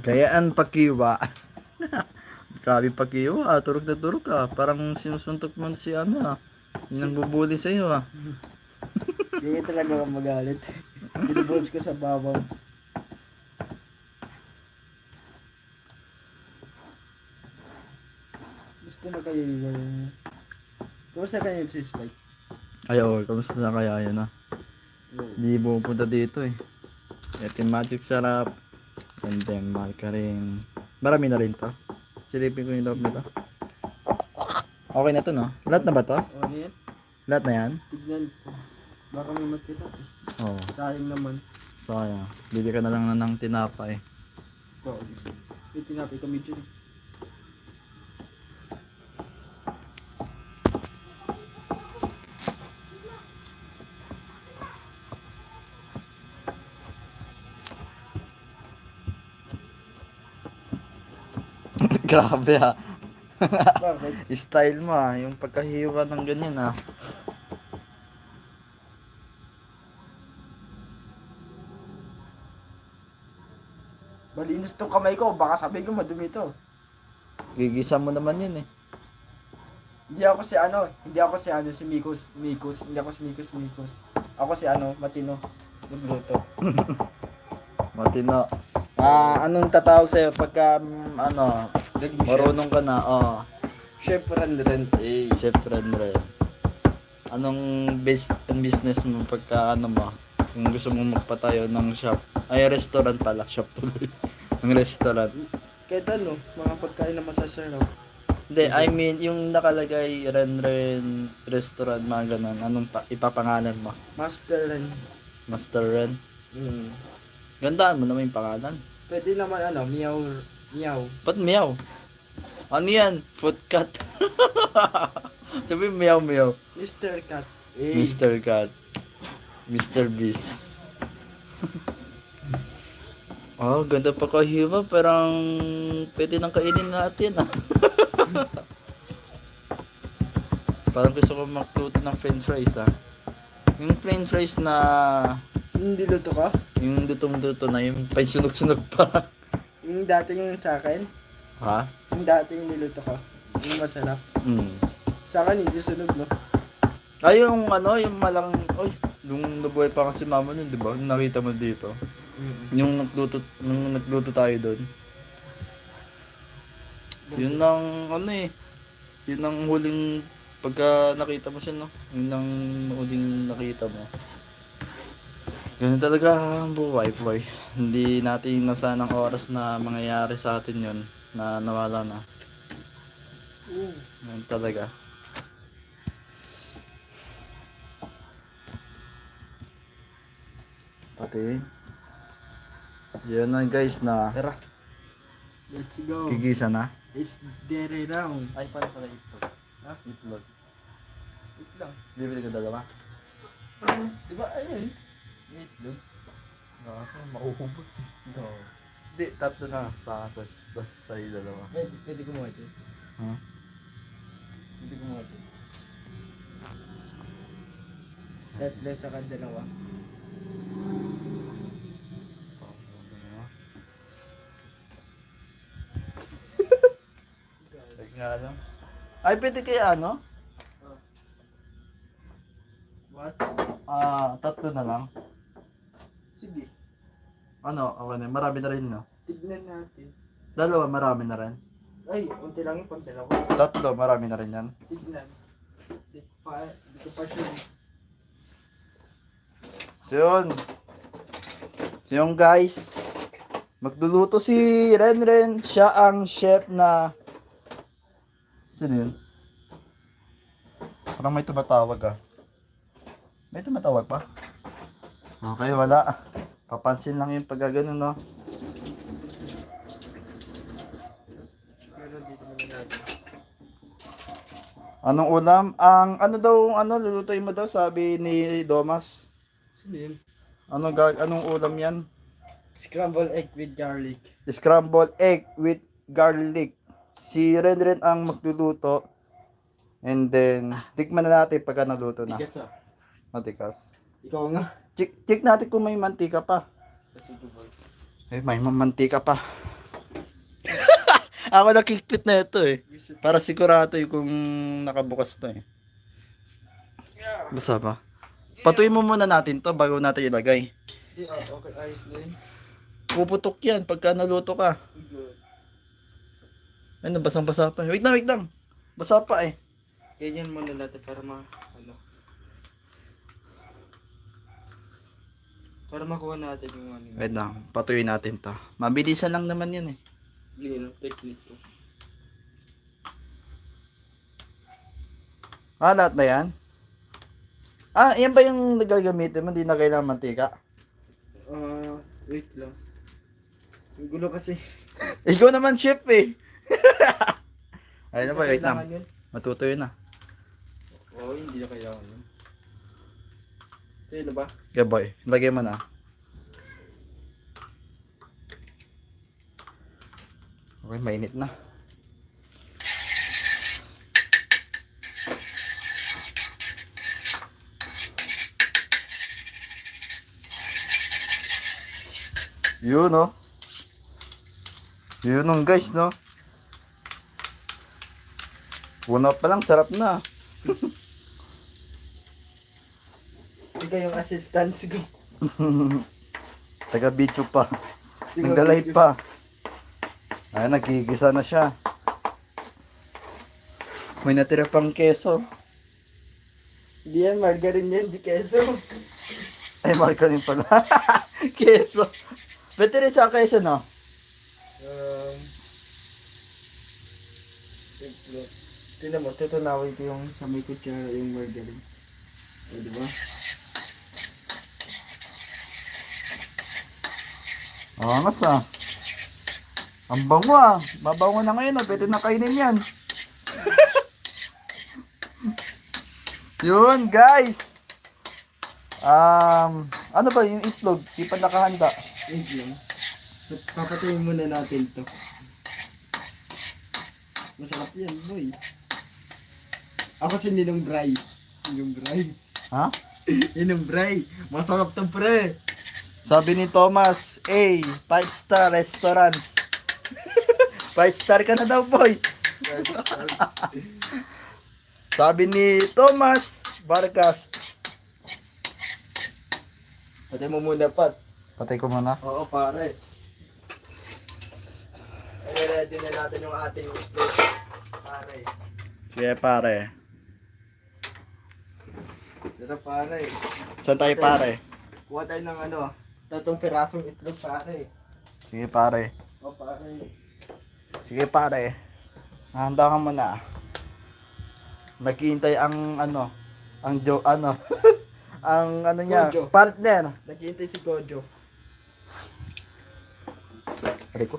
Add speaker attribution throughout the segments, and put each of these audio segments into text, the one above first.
Speaker 1: Gayaan pakiwa. Grabe pakiwa, turog na turog ka. Parang sinusuntok mo si ano ah. Yung nagbubuli sa'yo ah.
Speaker 2: Hindi talaga ako magalit. Binubos ko sa babaw. Gusto na kayo yung... Kumusta kayo si Spike?
Speaker 1: Ay oo, kamusta na kaya yun ah. Di pupunta dito eh. Ito yung magic sarap. And then margarine. Marami na rin to. Silipin ko yung loob nito. Okay na to no? Lahat na ba to?
Speaker 2: O ano yan?
Speaker 1: Lahat na yan?
Speaker 2: Tignan ko. Baka may makita eh.
Speaker 1: Oo.
Speaker 2: Sayang naman.
Speaker 1: Sayang. Bili ka na lang ng tinapay.
Speaker 2: Ito. May tinapay kami dyan.
Speaker 1: Grabe ah.
Speaker 2: Bakit?
Speaker 1: Style mo ah. Yung pagkahiwa ng ganyan ah.
Speaker 2: Malinis tong kamay ko. Baka sabihin ko madumi to.
Speaker 1: Gigisa mo naman yun eh.
Speaker 2: Hindi ako si ano. Hindi ako si ano. Si Mikos. Mikos. Hindi ako si Mikos. Mikos. Ako si ano. Matino. Nagluto.
Speaker 1: Matino. Anong tatawag sa'yo pagka ano, marunong ka na? Oh.
Speaker 2: Chef Ren.
Speaker 1: Chef Rendre. Anong business mo pagka ano mo? Kung gusto mo magpatayo ng shop. Ay, restaurant pala. Shop tuloy. Ang restaurant.
Speaker 2: Kahit ano. Mga pagkain na masasarap.
Speaker 1: Hindi, I mean, yung nakalagay Renren restaurant, mga ganun. Anong ipapangalan mo?
Speaker 2: Master Ren.
Speaker 1: Master Ren?
Speaker 2: Mm.
Speaker 1: Gandaan mo naman yung pangalan.
Speaker 2: Pwede naman ano. Meow. Meow.
Speaker 1: Ba't meow? Ano yan? Foot cat. Sabi meow meow.
Speaker 2: Mr. Cat.
Speaker 1: Mr. Cat. Mr. Beast. Oh, ganda pa kahiwa. Parang pwede nang kainin natin ah. Parang gusto ko magluto ng french fries ah. Yung french fries na
Speaker 2: Hindi luto ka?
Speaker 1: yung dutong-duto na yung paisunog-sunog pa.
Speaker 2: Yung dati yung sa akin?
Speaker 1: Ha?
Speaker 2: Yung dati yung niluto ko? Yung masarap?
Speaker 1: Hmm.
Speaker 2: Sa akin hindi sunog no?
Speaker 1: Ay, yung ano, yung malang, oy, nung nabuhay pa kasi mama nun, di ba? Yung nakita mo dito. Yung nagluto tayo doon. Yun ang, ano eh, yun ang huling, pagka nakita mo siya, no? Yun ang huling nakita mo. Ganun talaga ang buhay, boy. Hindi natin nasanang oras na mangyayari sa atin yun, na nawala na. Ganun talaga. Pati, yun na guys na
Speaker 2: Tara. Let's go.
Speaker 1: gigisa na.
Speaker 2: It's dere round.
Speaker 1: Ay, pala itlog.
Speaker 2: Ha?
Speaker 1: Itlog.
Speaker 2: Wait lang.
Speaker 1: Bibili ko dalawa.
Speaker 2: Di ba ayun?
Speaker 1: Itlog. Nasa, mauubos.
Speaker 2: No.
Speaker 1: Hindi, tatlo na sa dalawa.
Speaker 2: Pwede kumuha dyan.
Speaker 1: Ha?
Speaker 2: Pwede kumuha dyan. Tatlo sa dalawa.
Speaker 1: Ay, nga lang. Ay, pwede kaya ano?
Speaker 2: What?
Speaker 1: Tatlo na lang.
Speaker 2: Sige.
Speaker 1: Ano, okay na. Marami na rin, no?
Speaker 2: Tignan natin.
Speaker 1: Dalawa, marami na rin.
Speaker 2: Ay, unti lang yung dalawa.
Speaker 1: Tatlo, marami na rin yan.
Speaker 2: Tignan. Dito pa siya.
Speaker 1: So, yun. So, yun, guys. Magluluto si Renren. Siya ang chef na... Sino yun? Parang may tumatawag ah. May tumatawag pa? Okay, wala. Papansin lang yung pagkagano, no?
Speaker 2: Pero dito naman natin.
Speaker 1: Anong ulam? Ang ano daw, lulutuin mo daw, sabi ni Domas.
Speaker 2: Sino yun?
Speaker 1: Anong ulam yan?
Speaker 2: Scrambled egg with garlic.
Speaker 1: Scrambled egg with garlic. Si Renren ang magluluto. And then, tikman na natin pagka naluto na.
Speaker 2: Tigas ah.
Speaker 1: Matikas.
Speaker 2: Ikaw nga.
Speaker 1: Check natin kung may mantika pa.
Speaker 2: Kasi boy.
Speaker 1: Eh, may mantika pa. Ako nakikpit na ito eh. Para sigurado yung kung nakabukas to eh. Basa pa. Patuloy mo muna natin to bago natin ilagay.
Speaker 2: Okay, ayos na yun.
Speaker 1: Puputok yan pagka naluto ka.
Speaker 2: Good.
Speaker 1: Ano, basang-basa pa. Wait lang. Basa pa eh.
Speaker 2: Ganyan muna natin para ano. Para makuha natin yung ano.
Speaker 1: Wait lang, patuloy natin to. Mabilisan lang naman yun eh.
Speaker 2: Ganyan ang technique ko.
Speaker 1: Lahat na yan? Yan ba yung nagagamitin mo? Hindi na kailangan mantika?
Speaker 2: Wait lang. Ang gulo kasi.
Speaker 1: Ikaw naman chef eh. Ayun na ba, wait lang.
Speaker 2: Kailangan yun?
Speaker 1: Matutuyo na.
Speaker 2: Oo, hindi na kailangan yun. Sino ba?
Speaker 1: Okay boy, lagay mo na. Okay, mainit na. Yun no. Yun nung guys no. Una pa lang, sarap na.
Speaker 2: Ikaw yung assistant ko.
Speaker 1: Taga-video pa. Nagdalay pa. Ay, nagigisa na siya. May natira pang keso.
Speaker 2: Hindi yan, margarine yan, di keso.
Speaker 1: Ay, margarine pala. Keso. Pwede rin sa keso, no?
Speaker 2: Tignan mo, tutunawin ko yung sa may kutsara yung margarine. O, diba?
Speaker 1: Angas ah. Ang bango ah. Babango na ngayon ah. Pwede na kainin yan. Yun guys. Ano ba yung itlog? Di pa nakahanda.
Speaker 2: Wait lang. Papatayin muna natin to. Masarap yan, boy. Ako si Ninong Bray. Ninong Bray.
Speaker 1: Ha?
Speaker 2: Ninong Bray. Masarap to, pre.
Speaker 1: Sabi ni Thomas, 5-star restaurants. 5-star ka na daw, boy. Sabi ni Thomas Vargas.
Speaker 2: Patay mo muna, Pat.
Speaker 1: Patay ko muna.
Speaker 2: Oo, pare. I-ready na natin yung ating itlog. Pare.
Speaker 1: Sige, pare.
Speaker 2: Dito, pare.
Speaker 1: Saan tayo, pare?
Speaker 2: Kuha tayo ng 3 pirasong itlog, pare.
Speaker 1: Sige, pare.
Speaker 2: O, pare.
Speaker 1: Sige, pare. Handa ka muna. Naghihintay ang ang niya,
Speaker 2: Gojo.
Speaker 1: partner.
Speaker 2: Naghihintay si Gojo.
Speaker 1: Aray ko.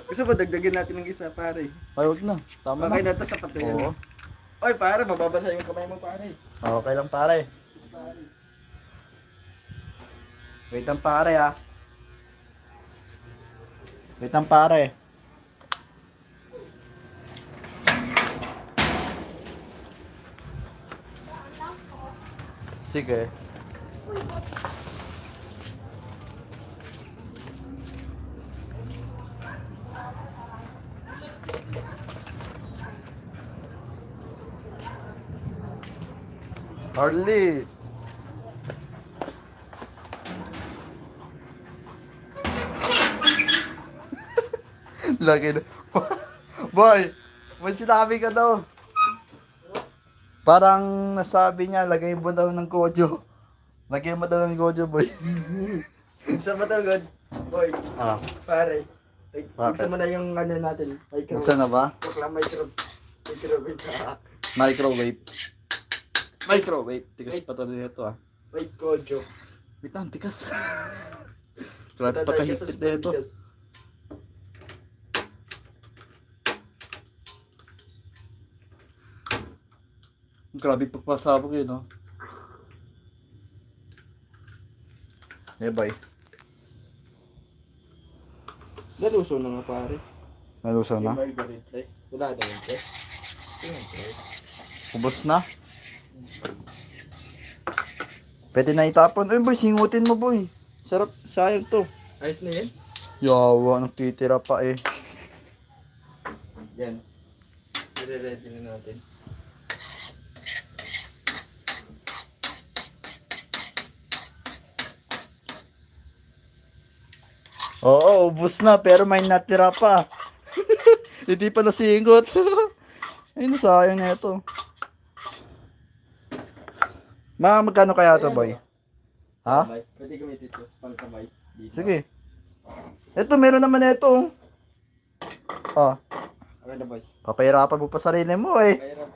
Speaker 2: Gusto ba dagdagan natin ng isa, pare?
Speaker 1: Ay, wag na. Tama
Speaker 2: Okay
Speaker 1: na.
Speaker 2: na to sa patayan.
Speaker 1: Oo.
Speaker 2: Oy, pare, mababasa yung kamay mo, pare.
Speaker 1: Okay lang, pare.
Speaker 2: Pare.
Speaker 1: Wait lang, pare, ha. Wait lang, pare. Sige. Harley. Lagi na. Boy, may sinabi ka daw. Parang nasabi niya, lagay mo daw ng gojo. Lagay mo daw ng gojo, boy.
Speaker 2: Gusto mo to, God? Boy, pare.
Speaker 1: Bakit?
Speaker 2: Gusto mo na yung natin. Microwave.
Speaker 1: Buksan na ba?
Speaker 2: Tukla microwave sa
Speaker 1: Microwave. Microwave. Tikas pa talaga ito, ah.
Speaker 2: Wait, Gojo.
Speaker 1: Wait lang, tikas. Grabe pa kahigpit na ito. Grabe pagpasabog yun, no? Eh, bye.
Speaker 2: Naluso na nga, pare.
Speaker 1: Nalusaw na?
Speaker 2: Margarita. Wala na yun, pre.
Speaker 1: Ubos na? Pwede na itapon. Ay, boy, singutin mo, boy. Sarap, sayang to.
Speaker 2: Ayos na yan?
Speaker 1: Yawa, nagtitira pa eh.
Speaker 2: Yan. I-ready na natin.
Speaker 1: Oo, ubos na, pero may natira pa. Hindi pa nasingot. Ay, nasayang na ito. Magkano kaya ito, boy? Ha?
Speaker 2: Kamay. Pwede gamitin ito. Pang kamay. Dito.
Speaker 1: Sige. Ito, meron naman ito. Oh,
Speaker 2: Okay na boy.
Speaker 1: papahirapan mo pa sarili mo eh.
Speaker 2: Mayroon.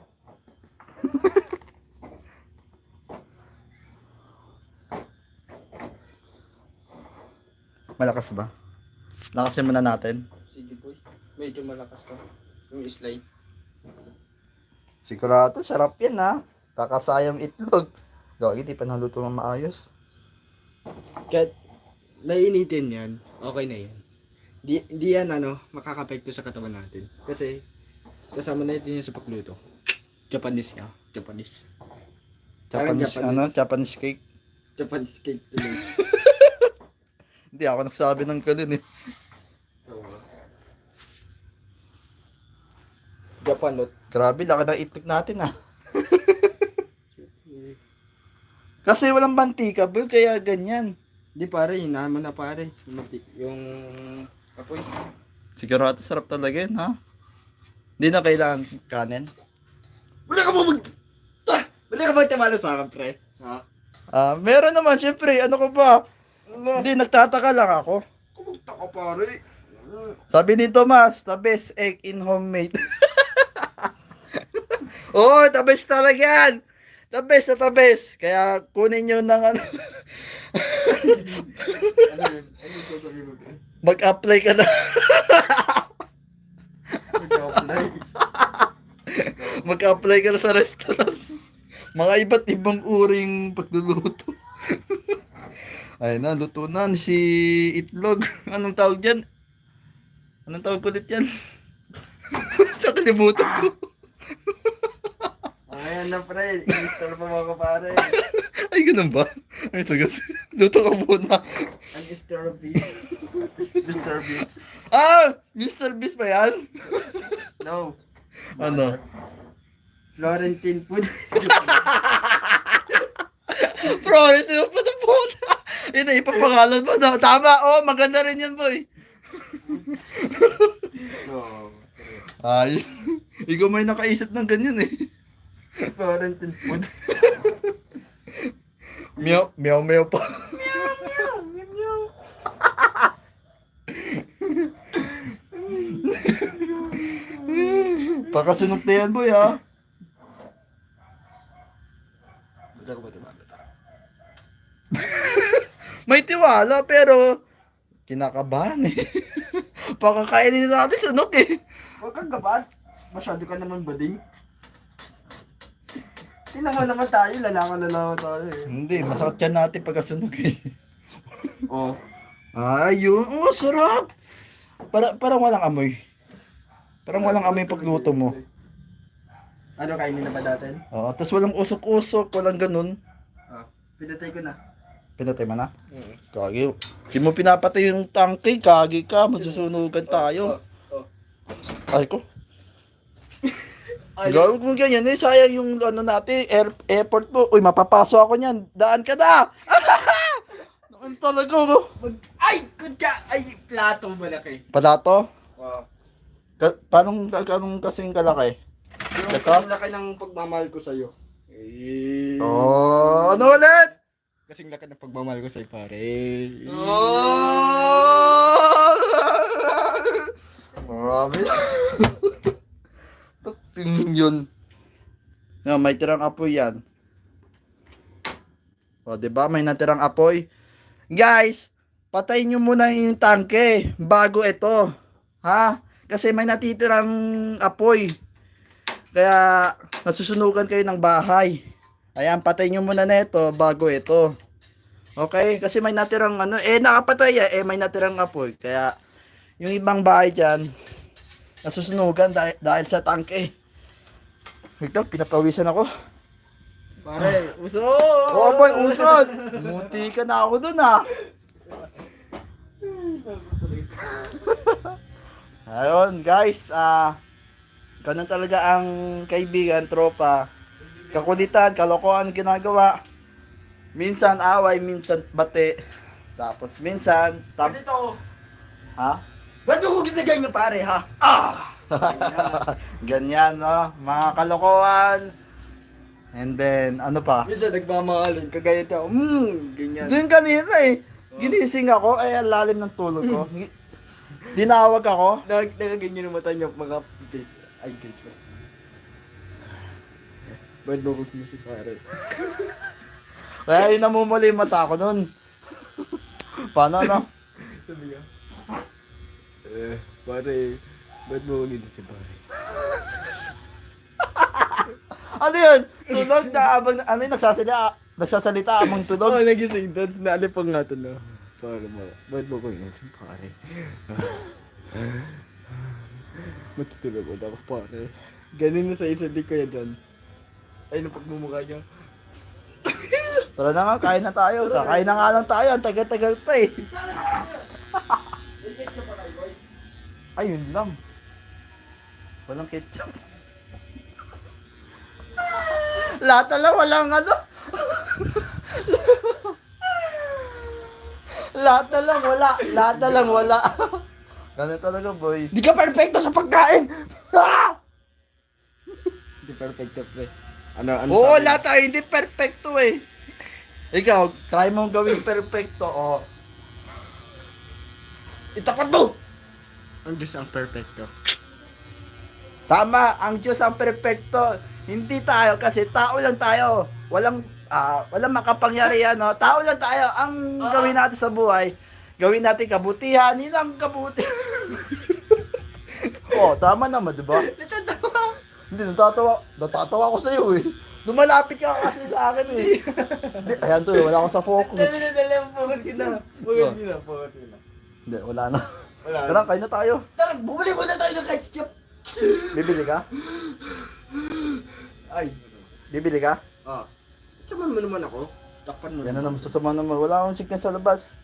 Speaker 1: Malakas ba? Lakasin muna natin.
Speaker 2: Sige boy. Medyo malakas ka. Yung slide.
Speaker 1: Sigurado, sarap yan ha. Kakasayang itlog. Gagi, di pa naluto ng maayos.
Speaker 2: Kahit nainitin yan, okay na yan. Di yan makakapekto sa katawan natin. Kasi kasama natin yan sa pagluto. Japanese nga. Japanese.
Speaker 1: Japanese,
Speaker 2: Japanese.
Speaker 1: Japanese cake.
Speaker 2: Japanese cake tuloy.
Speaker 1: Hindi ako nagsabi ng ganun eh.
Speaker 2: Japanot.
Speaker 1: Grabe, laki ng itlog natin ah. Kasi walang mantika, boy, kaya ganyan.
Speaker 2: Di pare, hinama na pare. Yung apoy.
Speaker 1: Sigurado, sarap talaga yun, ha? Hindi na kailangan kanin.
Speaker 2: Wala ka ba timalo sa akin, pre? Ha?
Speaker 1: Meron naman, syempre, ano ko ba? Hindi, nagtataka lang ako.
Speaker 2: Kumugta ka pare.
Speaker 1: Sabi ni Tomas, the best egg in homemade. Oo, the best talaga yan. The best at the best. Kaya kunin nyo ng ano.
Speaker 2: Ano yun? Ano yung sasabihin mo, pre?
Speaker 1: Mag-apply ka na.
Speaker 2: Mag-apply.
Speaker 1: Mag-apply ka na sa restaurant. Mga iba't ibang uring pagluluto. Ay na, luto na si itlog. Anong tawag dyan? Anong tawag ulit yan? Nakalimutan ko.
Speaker 2: Ayan na, pre. I-store pa mga kapare.
Speaker 1: Ay, ganun ba? Ay, sagas. Luto ka muna.
Speaker 2: Ang Mr. Beast. Mr. Beast.
Speaker 1: Mr. Beast ba yan?
Speaker 2: No.
Speaker 1: Ano?
Speaker 2: Florentine food.
Speaker 1: Bro, ito yung puto puta. Yun na, ipapangalan mo. No? Tama, maganda rin yan, boy.
Speaker 2: No.
Speaker 1: Ayos. Ikaw may nakaisip ng ganyan eh.
Speaker 2: Florentine food.
Speaker 1: Meow, meow, meow pa. Pakasunod na yan, boy, ha? May tiwala, pero kinakabahan eh. Pakakainin na natin sunok eh.
Speaker 2: Huwag kang gabat. Masyado ka naman bading. Tinangan tayo, lalakan tayo eh.
Speaker 1: Hindi, masakit yan natin pagkasunog eh.
Speaker 2: Oh.
Speaker 1: Ayun, sarap. Parang walang amoy. Parang walang amoy yung pagluto mo.
Speaker 2: Ano, kainin na ba natin?
Speaker 1: Oo, tapos walang usok-usok, walang ganun.
Speaker 2: Pinatay ko na.
Speaker 1: Pinatay mo na? Kagi. Di mo pinapatay yung tangke, kagi ka, masusunugan tayo. Ay ko. Gawag mo ganyan eh, sayang yung ano natin, airport mo. Uy, mapapaso ako niyan, daan ka na! Noon talaga, no?
Speaker 2: Ay! Kutya! Ay! Plato malaki.
Speaker 1: Palato?
Speaker 2: Wow.
Speaker 1: Anong kasing kalaki?
Speaker 2: Yung
Speaker 1: Ito?
Speaker 2: kasing laki ng pagmamahal ko sa'yo. Eh.
Speaker 1: Oh, ano ulit?
Speaker 2: Kasing laki ng pagmamahal ko sa'yo, pare.
Speaker 1: Oh! Marami. Taping yun. No, may tirang apoy yan. O, diba? May natirang apoy. Guys, patayin nyo muna yung tangke bago ito. Ha? Kasi may natitirang apoy. Kaya, nasusunugan kayo ng bahay. Ayan, patayin nyo muna na ito bago ito. Okay? Kasi may natirang nakapatay may natirang apoy. Kaya, yung ibang bahay dyan, nasusunugan dahil sa tangke. Ito, pinapawisan ako.
Speaker 2: Pare, usok!
Speaker 1: Oo, boy, usod! Muti ka na ako dun, ha. Ayun, guys, ganun talaga ang kaibigan, tropa. Kakulitan, kalokohan ang ginagawa. Minsan away, minsan bate. Tapos minsan,
Speaker 2: Dito,
Speaker 1: ha?
Speaker 2: ba't mo ko ginaganyan pare ha?
Speaker 1: Ganyan, no? Mga kalokohan. And then, ano pa?
Speaker 2: Minsan nagmamahalin, kagaya ito, ganyan.
Speaker 1: Din kanina eh. Ginising ako, ang lalim ng tulog ko. Dinawag ako.
Speaker 2: Nagaganyan yung mata niya, mga face. Ay, guys. Ba't mo ko si pare?
Speaker 1: Kaya yun namumula yung mata ko nun. Paano, no?
Speaker 2: Sabi ka, pare, ba't mo ko si pare?
Speaker 1: Ano yun? Tulog na abang, ano yun, nagsasalita abang
Speaker 2: Oo,
Speaker 1: tulog.
Speaker 2: nagising, tapos naalipang nga ito na. Pare mo, ba't mo ko si pare? Matutulog ko ako pare. Ganun na sa isa di ko yan dyan. Ay, nung pagmumukha niya.
Speaker 1: Tara na nga, kain na tayo. Kakain na nga lang tayo. Ang tagal-tagal pa eh. Ayun lang. Walang ketchup. Lahat na lang, walang ano. Lahat na lang, wala. Lahat na lang, wala. Ganun talaga, boy.
Speaker 2: Di ka perfecto sa pagkain!
Speaker 1: Ah!
Speaker 2: Di perfecto, pre. Ano
Speaker 1: Oo,
Speaker 2: sabi?
Speaker 1: lahat tayo hindi perfecto eh. Ikaw, try mong gawing perfecto, oh.
Speaker 2: Itapat mo! Ang Diyos ang perfecto.
Speaker 1: Tama, ang Diyos ang perfecto. Hindi tayo kasi tao lang tayo. Walang makapangyarihan, no? Tao lang tayo. Ang gawin natin sa buhay, gawin natin kabutihan, yun ang kabutihan. Oh, tama naman, di ba?
Speaker 2: Natatawa!
Speaker 1: Hindi, natatawa ko sa iyo eh. Lumalapit ka kasi sa akin eh. Hindi, ayan to, wala ako sa focus.
Speaker 2: Dali, pagod kita. Pagod kita.
Speaker 1: Hindi, wala na.
Speaker 2: Wala.
Speaker 1: Tara, kain na tayo.
Speaker 2: Tara, bumalik mo na tayo ng ketchup!
Speaker 1: Bibili ka?
Speaker 2: Ay.
Speaker 1: Bibili ka?
Speaker 2: Saman mo naman ako. Takpan mo.
Speaker 1: Yan na naman, sasama naman. Wala akong signal sa labas.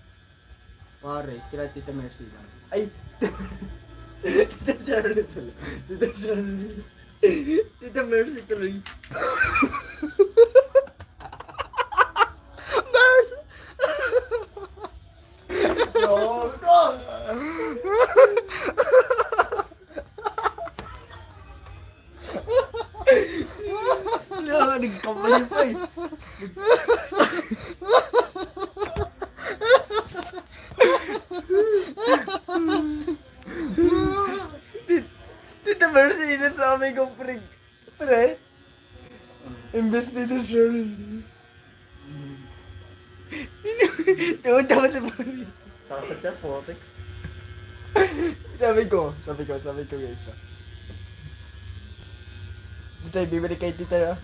Speaker 2: Pare, kila Tita Mercy lang. Ay! Tita Charlie tuloy. Tita Charlie. Tita Mercy tuloy. Nagkamali pa eh. Tita Mercy, ilan sa amin kong pre. Imbes Tita Shirley. Naunta ko si Pari.
Speaker 1: Sasatya, potek.
Speaker 2: Sabi ko guys. Dito, bibili kay Tita,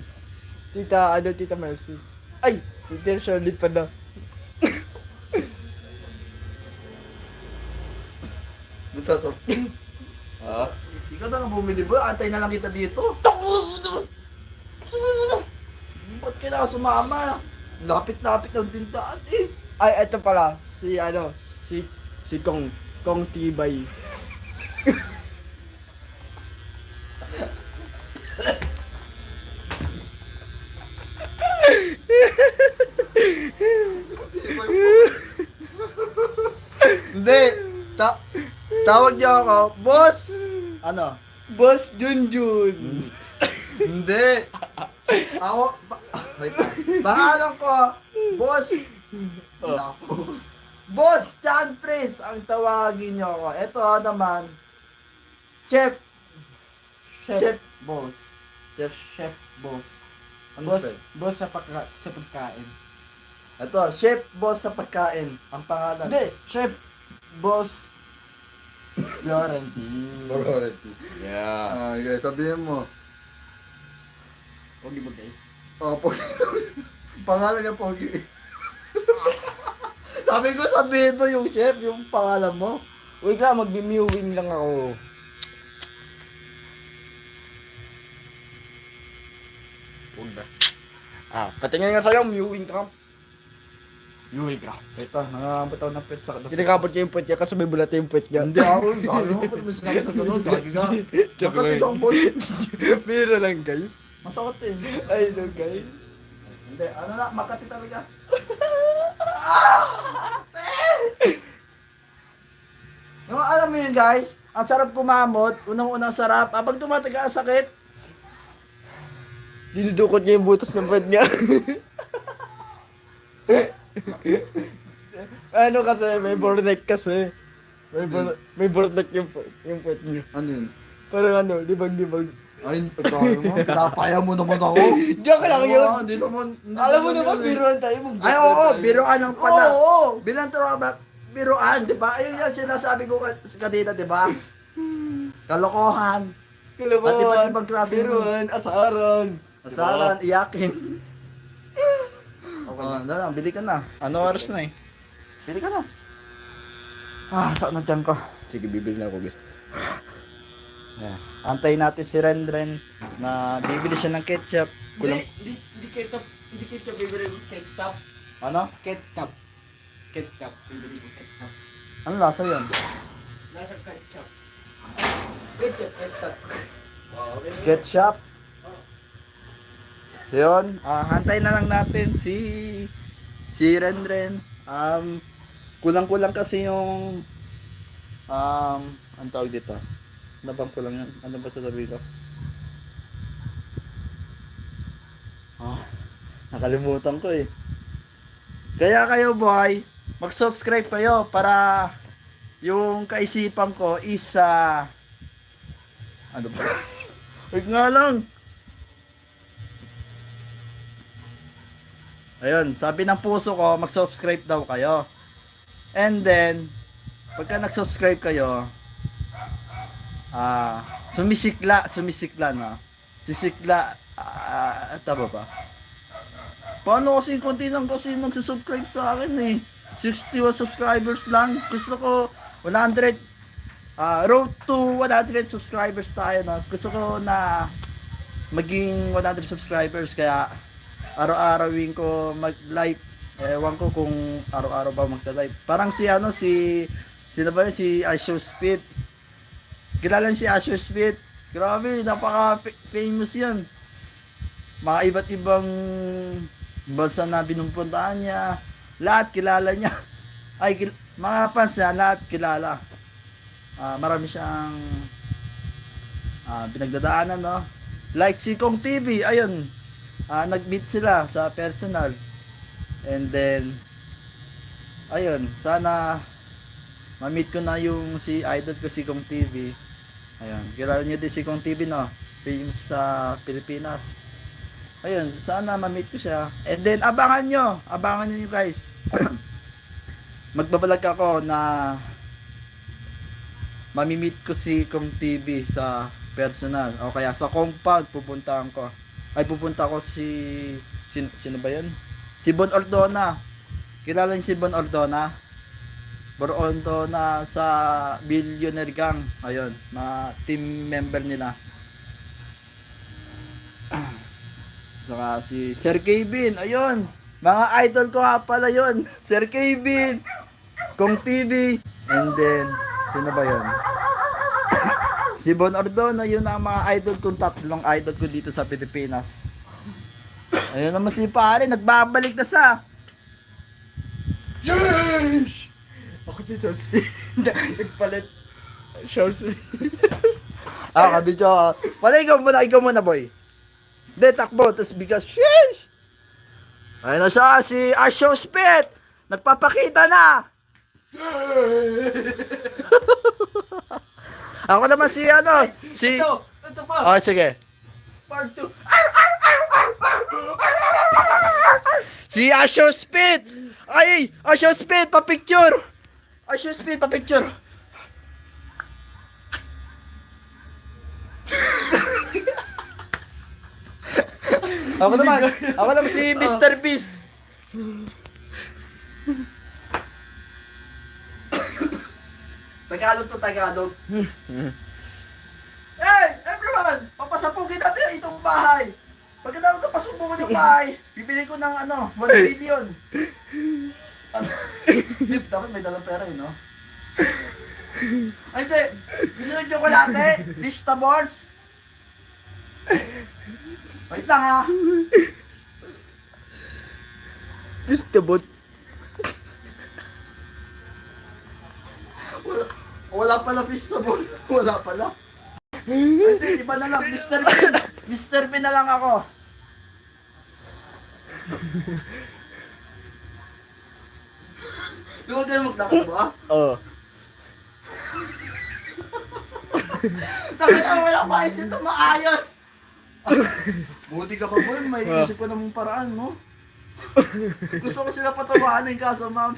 Speaker 2: Tita Mercy. Ay, Tita Shirley pa na.
Speaker 1: Dito to. Ikaw na nga bumili ba? Antay na lang kita dito. Ba't kailangan sumama? Lapit-lapit ng tindahan eh.
Speaker 2: Ay, eto pala, si Kong Tibay.
Speaker 1: Hindi. Tawag niyo ako, boss. Ano?
Speaker 2: Boss Junjun.
Speaker 1: Hindi. Ako, wait lang. Pangalan ko, boss. Boss John Prince ang tawagin niyo ako. Ito naman, Chef. Chef
Speaker 2: Boss.
Speaker 1: Chef.
Speaker 2: Chef Boss.
Speaker 1: Ano spell?
Speaker 2: Boss sa pagkain.
Speaker 1: Ito, Chef Boss sa pagkain. Ang pangalan.
Speaker 2: Hindi, Chef Boss Florentine.
Speaker 1: Alright.
Speaker 2: Yeah.
Speaker 1: Okay, sabihin mo.
Speaker 2: Pogi mo guys.
Speaker 1: Oh, Pogi. Pangalan niya Pogi. Sabi ko sabihin mo yung chef, yung pangalan mo.
Speaker 2: Uy ka, magbi-mewing lang ako. Huwag na. Patingin nga sa'yo, mewing ka. Yuwi ka.
Speaker 1: Ito, nangangabot ako ng pet sa kadap.
Speaker 2: Kinakapot niya yung puwet niya kasi may bulat yung puwet niya.
Speaker 1: Hindi ako, dahil mo, ba't may sinabi na gano'n? Gagi ka.
Speaker 2: Joke
Speaker 1: Makatid
Speaker 2: lang.
Speaker 1: ang boy.
Speaker 2: Biro lang guys.
Speaker 1: Masakot eh.
Speaker 2: Ay no guys.
Speaker 1: Hindi, ano na, makati talaga. Yung alam mo yun guys, ang sarap kumamot, unang-unang sarap, habang tumataga ang sakit.
Speaker 2: Dinudukot niya yung butas ng puwet niya. Ano kasi, may bottleneck kasi. May bottleneck yung puwet niya.
Speaker 1: Ano yun?
Speaker 2: Parang ano, libag-libag.
Speaker 1: Ay, ikaw mo, pinapaya mo naman ako.
Speaker 2: Joke lang yun.
Speaker 1: Hindi naman.
Speaker 2: Alam mo naman, biruan tayo.
Speaker 1: Ay, oo, biruan ang pala.
Speaker 2: Oo.
Speaker 1: Bilang ba? Biruan, di ba? Ayun yan sinasabi ko kanina, di ba? Kalokohan.
Speaker 2: Kalaban.
Speaker 1: At iba't ibang klase.
Speaker 2: Biruan, asaran.
Speaker 1: Asaran, iyakin. Okay na lang, bili ka na. Ano oras na eh? Bili ka na. Saan na dyan ko?
Speaker 2: Sige, bibili na ako guys.
Speaker 1: Yeah. Antayin natin si Rendren na bibili siya ng ketchup. Kulang.
Speaker 2: Hindi ketchup, bibili ko ketchup.
Speaker 1: Ano?
Speaker 2: Ketchup. Ketchup, bibili ko ketchup.
Speaker 1: Ano lasa yun?
Speaker 2: Nasa ketchup. Ketchup.
Speaker 1: Ketchup. Yun, hantayin na lang natin si Rendren. Kulang-kulang kasi yung ang tawag dito. Ano bang kulang yan? Ano ba sasabihin ko? Nakalimutan ko eh. Kaya kayo boy, mag-subscribe kayo para yung kaisipan ko is ano ba? Wait nga lang. Ayun, sabi ng puso ko, mag-subscribe daw kayo. And then, pagka nag-subscribe kayo, sumisikla na. Sisikla, tama ba? Paano kasi konti lang kasi mag-subscribe sa akin eh. 61 subscribers lang. Gusto ko 100, road to 100 subscribers tayo na. Gusto ko na maging 100 subscribers kaya araw-arawin ko mag-live. Ewan ko kung araw-araw ba magta-live. Parang sino ba yun? Si Asho Speed. Kilala niyo si Asho Speed. Grabe, napaka-famous yan. Mga iba't ibang bansa na binupuntahan niya. Lahat kilala niya. Mga fans niya, lahat kilala. Marami siyang pinagdadaanan, no? Like si Kong TV, ayun. Nag-meet sila sa personal. And then, ayun, sana ma-meet ko na yung si idol ko si Kong TV. Ayun, kilala niyo din si Kong TV, no? Famous sa Pilipinas. Ayun, sana ma-meet ko siya. And then, abangan nyo guys. Magbabalag ako na mamimit ko si Kong TV sa personal. O kaya sa compound, pupunta ko sino ba yan? Si Bon Ordona. Kilala niyo si Bon Ordona? Bon Ordona sa Billionaire Gang. Ayun, mga team member nila. Saka si Sir Kevin, ayun. Mga idol ko nga pala yun. Sir Kevin, Kong TV, and then, sino ba yun? Si Bon Ordona, yun ang mga idol kong tatlong idol ko dito sa Pilipinas. Ayun naman si pare, nagbabalik na sa
Speaker 2: Yes! Ako si Sospin. Nagpalit. Sospin.
Speaker 1: kabidyo. Wala, ikaw muna boy. Hindi, takbo, tapos bigas, sheesh! Ayun na siya, si Asho Spit! Nagpapakita na! Ako naman si
Speaker 2: Ito pa.
Speaker 1: Oh, sige.
Speaker 2: Part 2.
Speaker 1: Si Asho Spit! Ay, Asho Spit, pa-picture! Asho Spit, pa-picture! Ako naman si Mr. Beast. Tagalog. Hey, everyone! Papasapugin natin itong bahay. Pagkatapos pasubugin yung bahay, bibili ko ng 1 billion. Hindi, dapat may dalang pera no? Ay, hindi. Gusto ng tsokolate? Vegetables? Wait lang ha.
Speaker 2: Pistabot.
Speaker 1: Wala pala vegetables. Wala pala. Ay, hindi, iba na lang. Mr. Bean. Mr. Bean na lang ako. Di ba kayo magdakot ba?
Speaker 2: Oo.
Speaker 1: Bakit ang wala maisip na maayos? Buti ka pa boy, may isip ko namang paraan, no? Gusto ko sila patawanin kaso ma'am.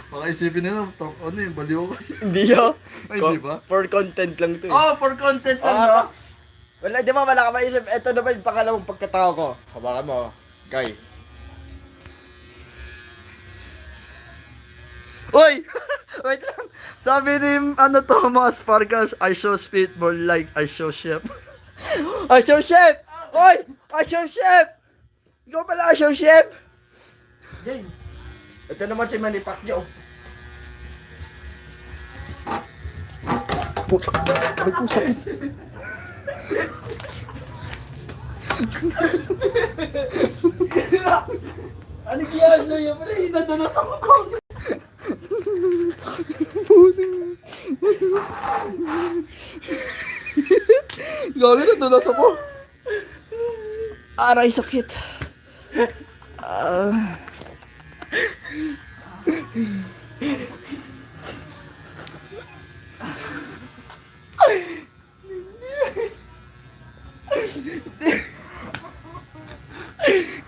Speaker 1: Baka isipin nila, ano yung baliw ko.
Speaker 2: Hindi ah.
Speaker 1: Ay, di ba?
Speaker 2: For content lang to eh.
Speaker 1: Oh, for content lang,
Speaker 2: Ah,
Speaker 1: no?
Speaker 2: Wala, di ba wala ka maisip? Ito naman yung pangalawang pagkatao ko. Hawakan mo. Kay.
Speaker 1: Uy! Wait lang. Sabi ni, ano Thomas Fargas, I show speed more like I show chef.
Speaker 2: Asyo chef! Oy! Asyo chef! Ikaw pala asyo chef!
Speaker 1: Yay!
Speaker 2: Ito naman si Manny Pacquiao. Puta! Ay po, sakit.
Speaker 1: Ano kaya sa'yo, pre? Nadulas ako ko. Gagi, nadulas ako.
Speaker 2: Aray, sakit. Ah.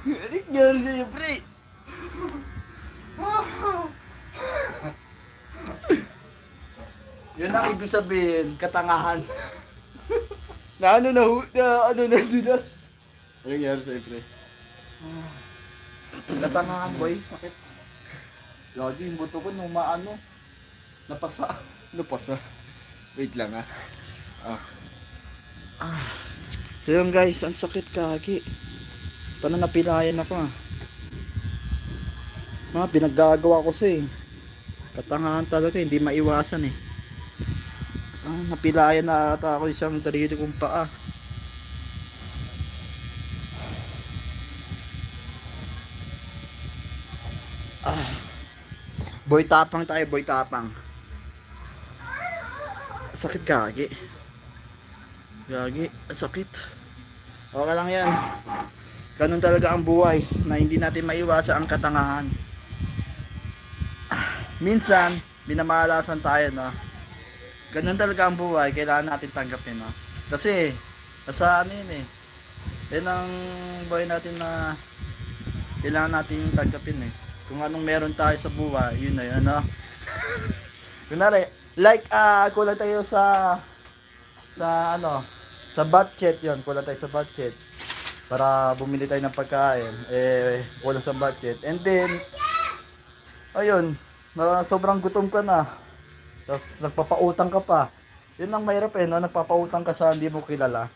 Speaker 1: Ano kaya sa'yo, pre? Yun ang ibig sabihin, katangahan.
Speaker 2: Na dulas. Ano nangyari sa'yo, pre?
Speaker 1: Katangahan, boy. Sakit. Lagi yung buto ko nung maano. Napasa.
Speaker 2: Napasa. Wait lang ah.
Speaker 1: So yun guys, ang sakit kagi. Paano napilayan ako ah. Pinaggagawa ko siya eh. Katangahan talaga, hindi maiwasan eh. So, napilayan na ata ako isang daliri kong paa. Boy tapang tayo, boy tapang. Sakit kagi. Gagi, sakit. Okay lang yan. Ganun talaga ang buhay na hindi natin maiwasan ang katangahan. Minsan, binamalasan tayo, no? Ganun talaga ang buhay, kailangan natin tanggapin, no? Kasi, sa ano yun eh. Yan ang buhay natin na kailangan natin tanggapin eh. Kung anong meron tayo sa buhay, yun na yun, no? Kunwari, like, kulang tayo sa budget yun, kulang tayo sa budget para bumili tayo ng pagkain, kulang sa budget, and then ayun, sobrang gutom ka na, tapos nagpapautang ka pa, yun ang mahirap no? Nagpapautang ka sa hindi mo kilala,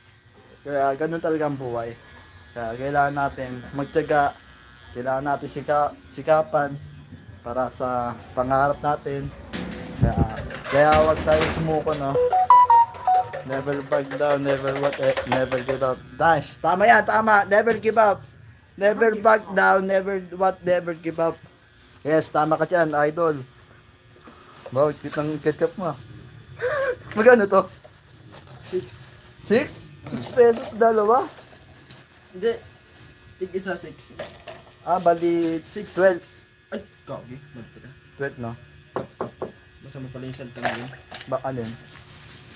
Speaker 1: kaya ganun talaga ang buhay, kaya kailangan natin magtiyaga, kailangan natin sikapan para sa pangarap natin, kaya wag tayo sumuko, no? Never back down, never give up. Dash, tama yan, tama. Never give up. Never back down, never give up. Yes, tama ka dyan, idol. Wow, cute ng ketchup mo. Magkano to? 6 pesos, dalawa?
Speaker 2: Hindi. Tig-isa 6.
Speaker 1: Bali 12.
Speaker 2: Ay, kagi. Bad pala.
Speaker 1: 12, no?
Speaker 2: Masama pala yung saltang yun.
Speaker 1: Alin?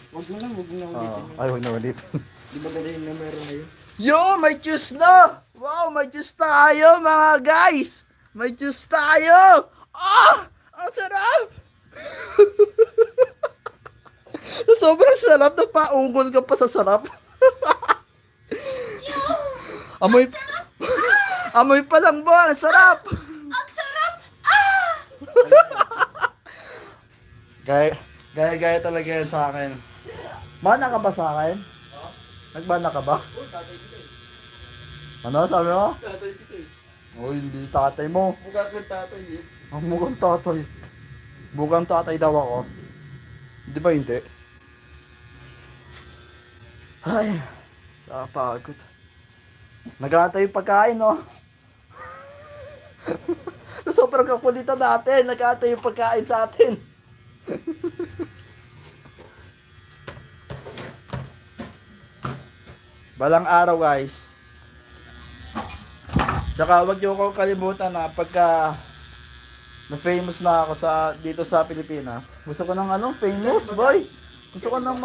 Speaker 2: Huwag mo lang, huwag mo na ulitin yun.
Speaker 1: Ay, huwag na ulit.
Speaker 2: Di ba ganda yung na meron na yun?
Speaker 1: Yo, may juice na! Wow, may juice tayo mga guys! May juice tayo! Ang sarap! Sobrang sarap na paungol ka pa sa sarap. Amoy, amoy pa lang ba? Ang sarap!
Speaker 3: Ang sarap!
Speaker 1: Gaya talaga yan sa akin. Mana ka ba sa akin? Nagbana ka ba? Ano sabi mo? Oh, hindi tatay mo.
Speaker 2: Mukha kang tatay eh.
Speaker 1: Ang mukhang tatay. Mukhang tatay daw ako. Di ba hindi? Ay, nakapagod. Nag-aantay yung pagkain, no? Sobrang kakulitan natin. Nag-aantay yung pagkain sa atin. Balang araw, guys. Saka wag niyo akong kalimutan na pagka na-famous na ako dito sa Pilipinas. Gusto ko ng famous, boy. Gusto ko ng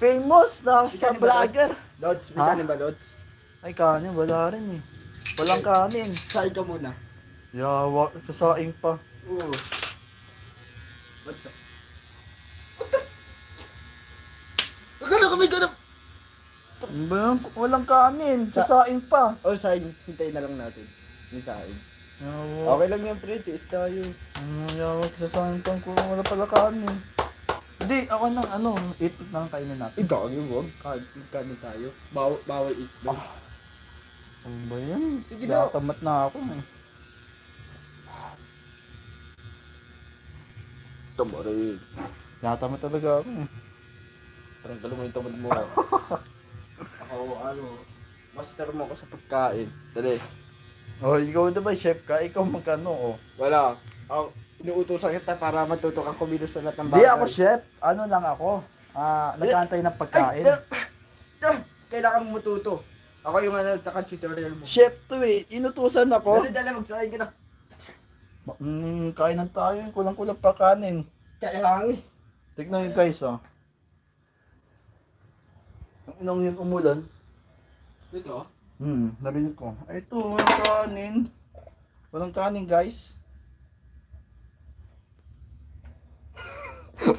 Speaker 1: famous na sa vlogger.
Speaker 2: Lods, may
Speaker 1: Ha?
Speaker 2: kanin ba, Lods?
Speaker 1: Ay, kanin, wala rin eh. Walang kanin.
Speaker 2: Sain ka muna.
Speaker 1: Yawa, sasaing pa.
Speaker 2: Oo. What the? Akala ko may ganap!
Speaker 1: Ano ba yan? Walang kanin, sasaing pa.
Speaker 2: Oh, sain. Hintayin na lang natin. Yung sain.
Speaker 1: Yawa.
Speaker 2: Okay lang yan, pre. Tiis tayo.
Speaker 1: Yawa, sasaing pa kung wala pala kanin. Hindi, ako nang itlog na lang kainin natin.
Speaker 2: Dami, wag. Kanin tayo. Bawal itlog.
Speaker 1: Ano ba yan?
Speaker 2: Sige na.
Speaker 1: Natamat na ako eh.
Speaker 2: Tama rin.
Speaker 1: Natamat talaga ako eh.
Speaker 2: Tanggalin mo yung tamad mo. Ako, master mo ako sa pagkain. Dalis.
Speaker 1: Oh, ikaw na ba, chef ka? Ikaw oh.
Speaker 2: Wala. Inuutosan kita para matuto kang kumilos sa lahat ng
Speaker 1: Hindi ako chef. Ano lang ako. Nag-aantay ng pagkain.
Speaker 2: Kailangan mo matuto. Ako yung taka-tutorial mo.
Speaker 1: Chef to eh. Inutusan ako.
Speaker 2: Dali, magsahin ka na.
Speaker 1: Kainan tayo. Kulang-kulang pa kanin.
Speaker 2: Kaya lang eh.
Speaker 1: Tignan yung guys oh. Ang inang yung umulan.
Speaker 2: Dito?
Speaker 1: Narinig ko. Ito, walang kanin. Walang kanin guys.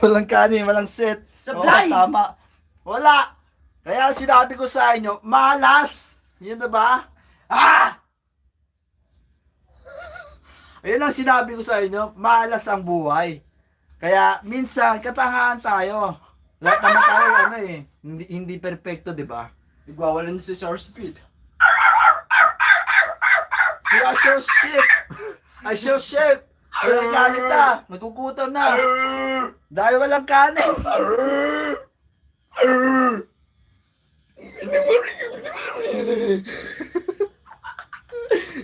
Speaker 1: Walang kanin, walang set.
Speaker 2: Sablay!
Speaker 1: Oo, tama. Wala. Kaya sinabi ko sa inyo, malas. Yun na ba? Ayun ang sinabi ko sa inyo, malas ang buhay. Kaya minsan, katangahan tayo. Lahat naman tayo, hindi perfecto, di ba?
Speaker 2: Nagwawalan si Sir Speed.
Speaker 1: Si Asyo Chef! Asyo Chef! Ay, nagalit na! Nagkukutam na! Dahil walang kanin!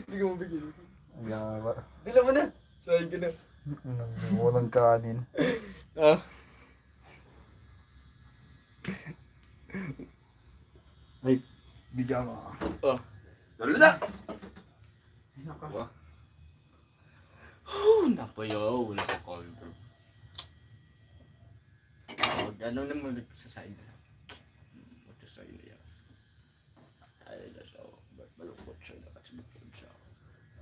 Speaker 2: Hindi ka mabigyan.
Speaker 1: Yawa.
Speaker 2: Dila mo na. Sahin ka na.
Speaker 1: Walang kanin. Ay, bigyan mo ako.
Speaker 2: Dalo na!
Speaker 1: Ay, naka.
Speaker 2: Napayaw. Wala ka call, bro. Gano'n naman ulit sa side na. Sa side na yan. Ay, nasa malungkot siya. Nakasibukod siya.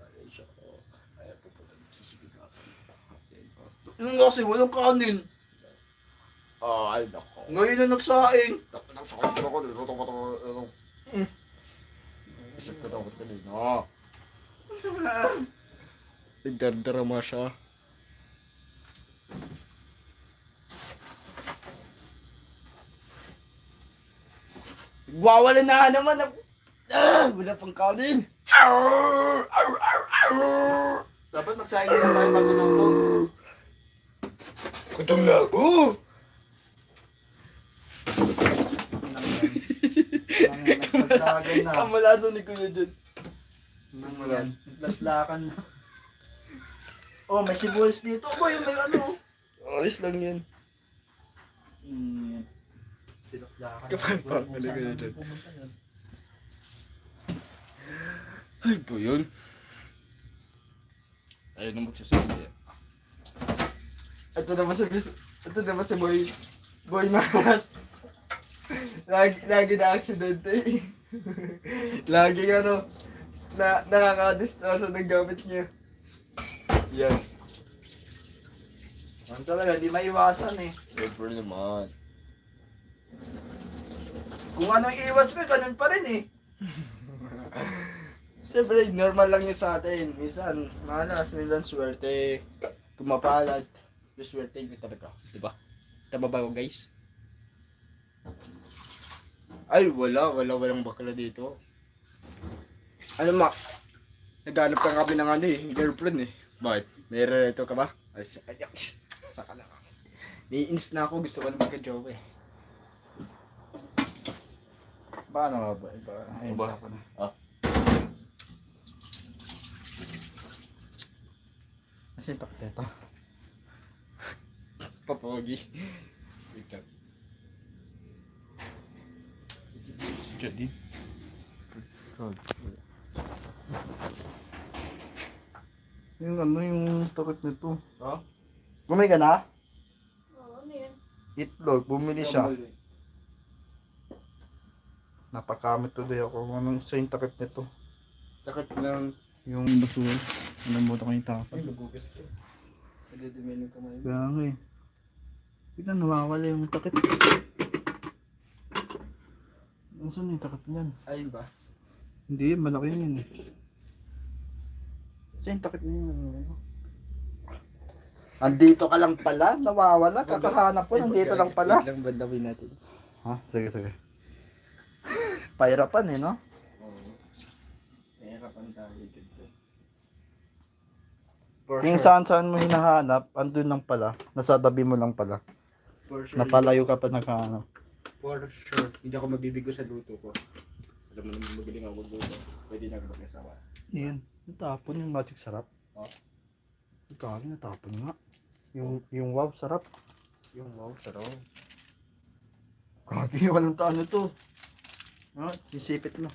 Speaker 2: Ay, siya ko. Ay, pupunta sa sibigasan.
Speaker 1: Yung kasi walang kanin.
Speaker 2: Ay, nako.
Speaker 1: Ngayon na nagsaing.
Speaker 2: Sakit ko ako. Luto ko ito. Isip ko dapat kanina. Nagdardarama siya. Nagwawalan na naman. Wala pang kanin.
Speaker 1: Dapat magsaing na tayo bago ng to.
Speaker 2: Gutom na ako.
Speaker 1: Naglaslakan na.
Speaker 2: Kamalado ni Kuya dyan.
Speaker 1: Naglaslakan na. Oh, may sibuyas dito. Boy, may
Speaker 2: Ayos lang yan.
Speaker 1: Sinaslakan.
Speaker 2: Kapag pa, ano ka na dyan? Ay po yun. Ayun na magsasabi. Ito naman si Boy Mas. Lagi na accident eh. Lagi nakaka-distortion ng gamit niya. Yan.
Speaker 1: Ano talaga, di maiwasan eh.
Speaker 2: Siyempre naman.
Speaker 1: Kung anong iwas mo, ganun pa rin eh.
Speaker 2: Siyempre, normal lang yun sa atin. Minsan, malas, minsan swerte. Kumapalad. Yung swerte yun talaga. Diba? Tama ba ko, guys? Ay, walang bakla dito. Ano, Naghanap ka kami ng ano eh, girlfriend eh. Bakit? May reto ka ba? Ay, saka na. Naiinis na ako, gusto ko na magka-joke eh.
Speaker 1: Paano nga ba? Ayun
Speaker 2: Ba?
Speaker 1: ako na.
Speaker 2: Ah.
Speaker 1: Kasi yung takip nito.
Speaker 2: Papogi. Wait lang. Jadi.
Speaker 1: Yung ano yung takip nito.
Speaker 2: Oh?
Speaker 1: Bumili ka na?
Speaker 3: Oo, ano yan?
Speaker 1: Itlog, bumili siya. Napakamit tuloy ako. Anong sa yung takip nito?
Speaker 2: Takot lang.
Speaker 1: Yung basura. Nalimutan ko yung tapon.
Speaker 2: Ay, magugas ka. Nadidumi ng kamay.
Speaker 1: Kaya nga eh. Biglang nawawala yung takip. Nasaan yung takip niyan?
Speaker 2: Ayun ba?
Speaker 1: Hindi, malaki yun eh. Saan yung takip niyan? Andito ka lang pala? Nawawala? Kakahanap ko, nandito lang pala.
Speaker 2: Wait lang, bandawin natin.
Speaker 1: Ha? Sige, sige. Pahirapan eh, no?
Speaker 2: Oo. Nahirapan tayo dito.
Speaker 1: Yung saan mo hinahanap, andun lang pala. Nasa tabi mo lang pala.
Speaker 2: For sure.
Speaker 1: Napalayo ka pa naghahanap.
Speaker 2: For sure. Hindi ako mabibigo sa luto ko. Alam mo naman magaling ako magluto. Pwede na ako mag-asawa.
Speaker 1: Yan. Natapon yung magic sarap.
Speaker 2: Oh?
Speaker 1: Ikaw, natapon nga. Yung wow, sarap.
Speaker 2: Yung wow, sarap.
Speaker 1: Kagi, walang taano to. Ah, sisipit mo.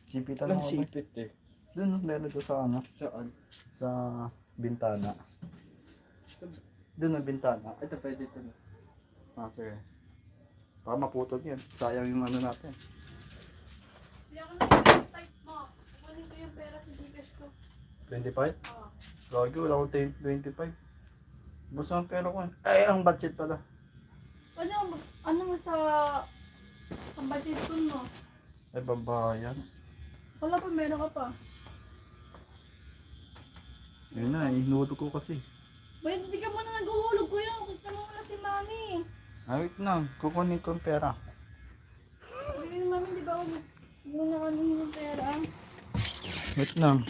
Speaker 1: Sipitan mo.
Speaker 2: Walang sipit eh.
Speaker 1: Doon, meron to sa ano,
Speaker 2: Saan?
Speaker 1: sa bintana. Doon na bintana.
Speaker 2: Ito pwede ito.
Speaker 1: Ah, sige. Baka maputol yan. Sayang yung ano natin.
Speaker 3: Hindi ako nag-invite mo. Kunin ko yung pera sa Gcash ko.
Speaker 1: 25?
Speaker 3: Oo.
Speaker 1: Gagi, wala akong 25. Basta ang pera ko. Ay, ang budget pala.
Speaker 3: Ano mo sa pambasis ko mo?
Speaker 1: Ay, babayan.
Speaker 3: Wala pa, meron ka pa.
Speaker 1: Yun na, inuto ko kasi.
Speaker 3: Ba't hindi ka muna nag-uhulog ko yun? Huwag ka muna si mami.
Speaker 1: Ay, wait lang. Kukunin ko yung pera.
Speaker 3: Sabi ni mami, di ba ako muna kami ng pera?
Speaker 1: Wait lang.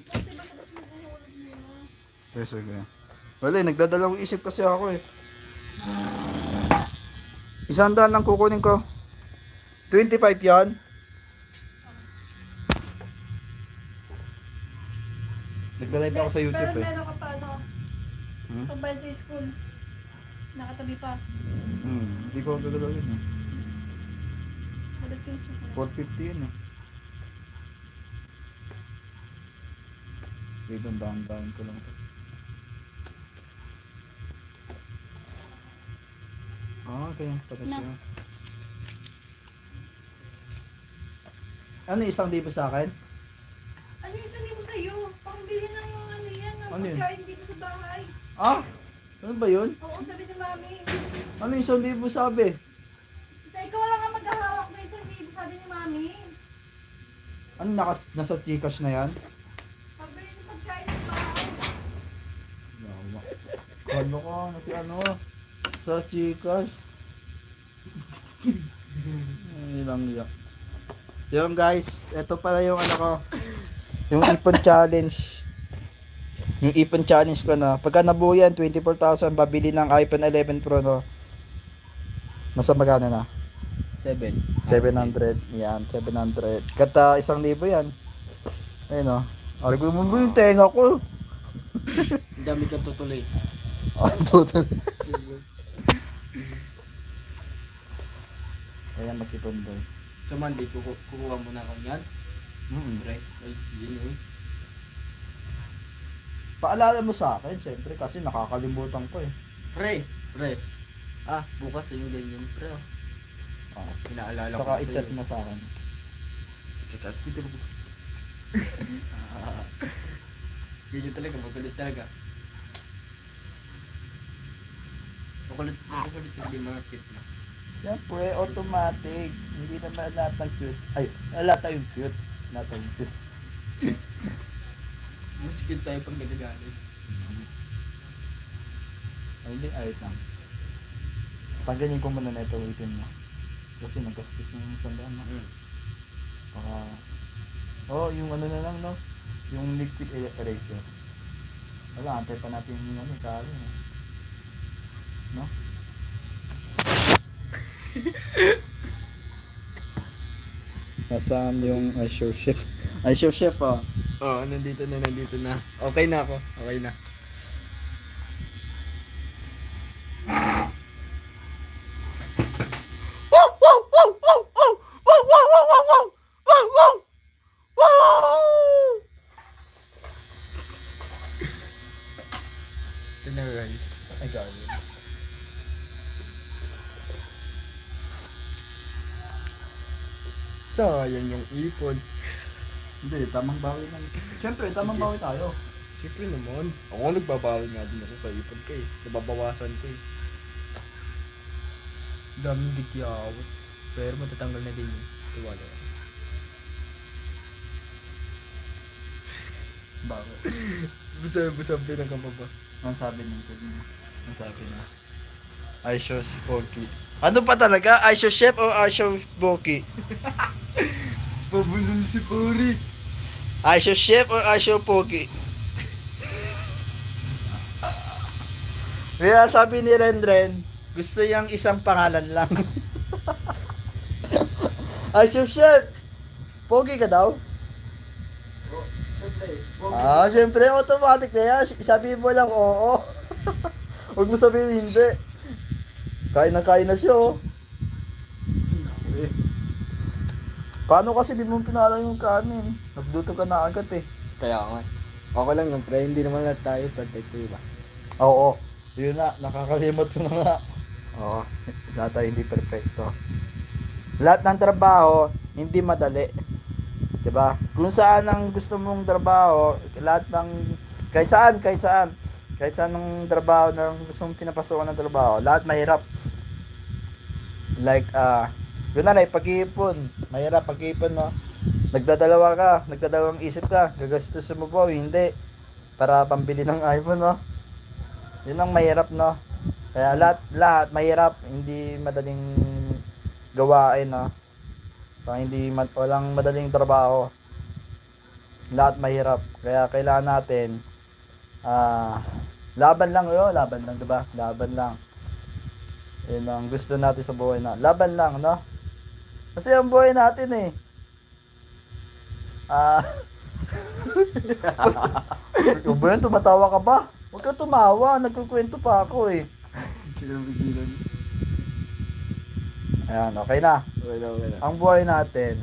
Speaker 3: Kasi ba tapos nag-uhulog muna?
Speaker 1: Okay, sige. Wala eh, nagdadalawang isip kasi ako eh. 100 lang kukunin ko. 25 yan. Nagla-live ako sa YouTube
Speaker 3: Pero
Speaker 1: eh.
Speaker 3: meron ka pa ano?
Speaker 1: Hmm?
Speaker 3: Pambayad sa school. Nakatabi pa.
Speaker 1: Hindi ko gagalawin eh.
Speaker 3: Balik yung school.
Speaker 1: 450 yun eh. Wait, dahan-dahan ko lang ito. Ah, kaya pala
Speaker 3: Na.
Speaker 1: siya. Ano, 1,000 sa akin?
Speaker 3: Ano yung sabi mo sa'yo? Pangbili ng mga ano yan, ng
Speaker 1: Ano yun?
Speaker 3: pagkain dito sa bahay.
Speaker 1: Ah? Ano ba yun?
Speaker 3: Oo, sabi ni mami.
Speaker 1: Ano yung 1,000 sabi?
Speaker 3: Sa ikaw lang ang maghahawak na 1,000, sabi ni mami.
Speaker 1: Ano, nasa Gcash na yan?
Speaker 3: Pagbili ng pagkain sa bahay.
Speaker 1: Yawa. Ano ka, ano, sa Gcash. Hindi lang yan. Yung guys, ito pala yung ano ko. Yung ipon challenge. Yung ipon challenge ko na. Pagka nabuo yan, 24,000, babili ng iPhone 11 Pro no. Nasa magkano na?
Speaker 2: 7.
Speaker 1: 700. Yan, 700. Kata 1,000 yan. Ayun o. Argo mo ba yung tenga ko?
Speaker 2: Ang dami kang tutuloy.
Speaker 1: Ang total. Ayan, mag-ipon boy.
Speaker 2: Sa Monday, kukuha mo na ako yan. Pre, ay, yun.
Speaker 1: Paalala mo sa akin, syempre, kasi nakakalimutan ko eh.
Speaker 2: Pre. Ah, bukas yung ganyan, pre.
Speaker 1: Ah,
Speaker 2: Pinaalala
Speaker 1: saka
Speaker 2: sa'yo.
Speaker 1: i-chat mo sa akin.
Speaker 2: Chat ko talaga. Ganyan talaga, magulit talaga. Makulit yung mga kit na.
Speaker 1: Siyempre, automatic. Hindi naman lahat ng cute. Ay, lahat tayong cute. Lahat tayong cute.
Speaker 2: Mas cute tayo pag nagagalit.
Speaker 1: Ay, hindi, ayot lang. Tanggalin ko muna na ito, waitin mo. Kasi nagastos yung 100 na. Baka Oo, yung ano na lang, no? Yung liquid eraser. Wala, antay pa natin yung ano, kali. No? Nasaan yung iShow Chef? iShow Chef, oh.
Speaker 2: Oo, nandito na, nandito na. Okay na ako, okay na. Ito na guys.
Speaker 1: Ay, gawin.
Speaker 2: So, yan yung ipon.
Speaker 1: Hindi, tamang bawi lang. Siyempre, tamang
Speaker 2: Sige.
Speaker 1: bawi tayo.
Speaker 2: Siyempre naman. Ako nga nagbabawi nga din ako sa ipon ko eh. Nababawasan ko eh. Daming dikyawat. Pero matatanggal na din yun. Tiwala yan.
Speaker 1: Bawi.
Speaker 2: Busab-busab ka pa ba?
Speaker 1: Ang sabi nito. Ang sabi na. iShow Poki. Ano pa talaga? iShow Chef o iShow Poki?
Speaker 2: Pabulol si Puri.
Speaker 1: iShow Chef o iShow Poki? Kaya sabi ni Rendren, gusto niyang isang pangalan lang. iShow Chef! Pogi ka daw? Siyempre, automatic na yan. Sabihin mo lang, oo. Huwag mo sabihin hindi. Kain na siya, oh. Paano kasi di mo pinala yung kanin? Nagluto ka na agad, eh.
Speaker 2: Kaya nga. Okay lang yung pre, hindi naman lahat tayo perfect, diba?
Speaker 1: Oo. Yun na, nakakalimot ko na nga.
Speaker 2: Oo.
Speaker 1: Lahat tayo hindi perfecto. Lahat ng trabaho, hindi madali. 'Di ba? Kung saan ang gusto mong trabaho, lahat ng kahit saan ng trabaho na gusto mong pinapasukan ng trabaho, lahat mahirap. Like yun na pag-iipon. Mahirap pag-iipon, no? Nagdadalawang isip ka, gagastusin mo ba o hindi para pambili ng iPhone, no? Yun ang mahirap, no? Kaya lahat mahirap, hindi madaling gawain, no? So, walang madaling trabaho. Lahat mahirap. Kaya kailangan natin laban lang, laban lang, 'di ba? Laban lang. Yun ang gusto natin sa buhay na. Laban lang, no? Kasi ang buhay natin eh. Yung ba yun, tumatawa ka ba? Huwag ka tumawa, nagkukwento pa ako eh.
Speaker 2: Sinabigilan.
Speaker 1: Ayan, okay na.
Speaker 2: Wala.
Speaker 1: Ang buhay natin,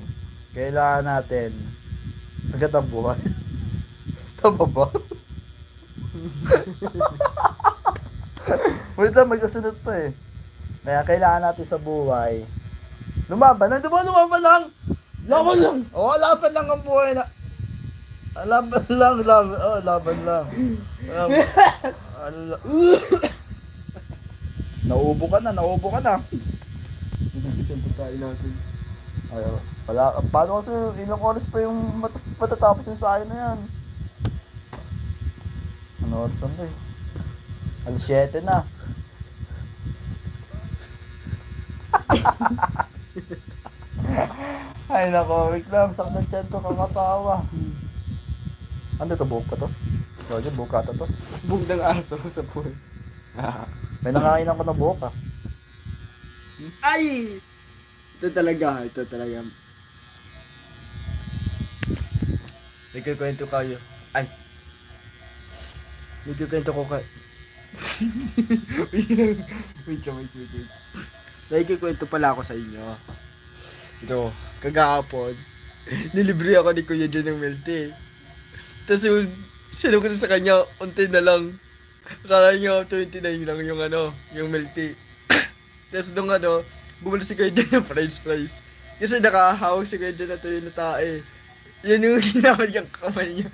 Speaker 1: kailangan natin magandang buhay. Tama ba? Wait lang, may kasunod pa eh. Kaya kailangan natin sa buhay. Lumaban lang, diba? Lumaban lang! Laban lang! Oo, laban lang ang buhay na... Laban lang. Nauubo ka na.
Speaker 2: Nag-isang tayo natin.
Speaker 1: Ayaw. Wala. Paano kasi ilang oras pa yung matatapos yung sayo na yan? Ano oras na eh? Alas 7 na. Ay nako, wait lang. Sakit ng tiyan ko, kakatawa. Ano to, buhok ka to? Roger, buhok ka to.
Speaker 2: Bug ng aso sa pool.
Speaker 1: May nangainan ko ng buhok ah.
Speaker 2: Ay! Ito talaga. Nagkikwento kayo. Ay! Nagkikwento ko kayo. Wait. Nagkikwento pala ako sa inyo. Ito, kagahapon, nilibre ako ni Kuya John ng milk tea. Tapos yung sinugod sa kanya, unti na lang. Akala niya 29 lang yung yung milk tea. Tapos nung bumalik si Kuya John ng fries. Kasi nakahawak si Kuya John na tuyo na tae. Yan yung ginamit niyang kamay niya.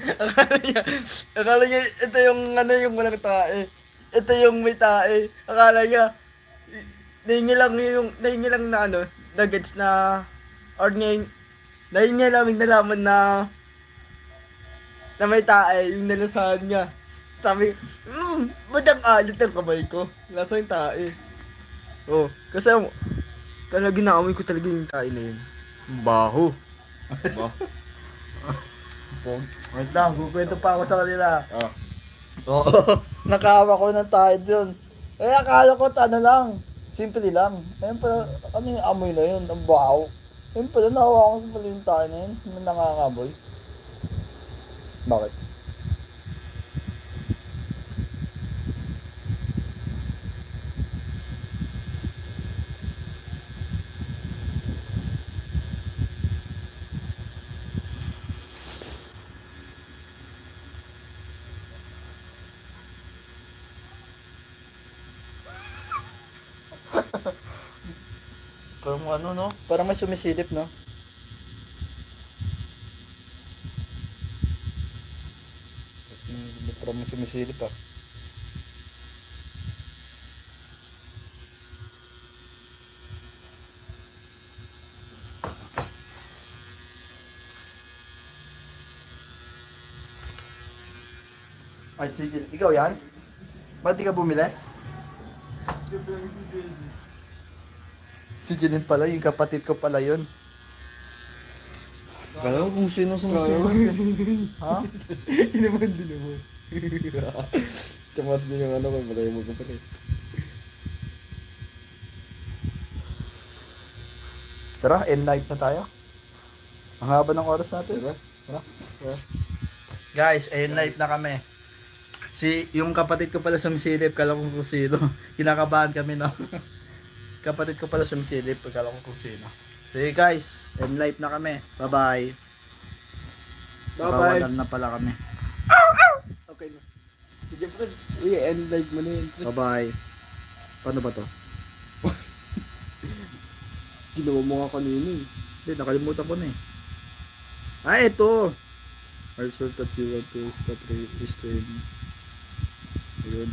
Speaker 2: Akala niya, ito yung yung walang tae. Ito yung may tae. Akala niya, nahingi lang na nuggets na, or nahingi lang nalaman na may tae, yung nalasahan niya. Sabi, ba't ang alit ang kamay ko? Lasa yung tae. Oh, kasi talaga naamoy ko talaga yung tae na yun. Baho.
Speaker 1: Wait lang, kukwento pa ako sa kanila.
Speaker 2: Oh.
Speaker 1: Oo. Nakahawa ko ng tayo dun. Eh, akala ko, ano lang. Simple lang. Ayun pala, ano yung amoy na yun? Ang baho. Ayun pala, nahawa ko pala yung tayo na yun. Yung nangangamoy. Bakit? Parang ano, no? Parang may sumisilip, no? Parang may sumisilip, ah. Ay, sige. Ikaw yan? Ba't di ka bumili? Si Jeline pala, yung kapatid ko pala yun. Kala ko kung sino sumasilip. Ha?
Speaker 2: Hindi naman, hindi naman. Tumas din yung ano ko, balay mo ko pa rin.
Speaker 1: Tara, end live na tayo. Ang haba ng oras natin.
Speaker 2: Diba?
Speaker 1: Guys, end live na kami. Yung kapatid ko pala sumisilip, kala ko kung sino. Kinakabahan kami, no? Kapatid ko pala sumisilip, kala ko kung sino. Sige guys, end live na kami. Bye-bye.
Speaker 2: Bye-bye.
Speaker 1: Bawalan na pala kami.
Speaker 2: Okay na. Sige, Fred. I-end live mo na yun, Fred.
Speaker 1: Bye-bye. Paano ba to?
Speaker 2: Ginawa mo nga kanina eh.
Speaker 1: Hindi, nakalimutan ko na eh. Ah, ito! Are sure that you want to stop the stream. Ayun.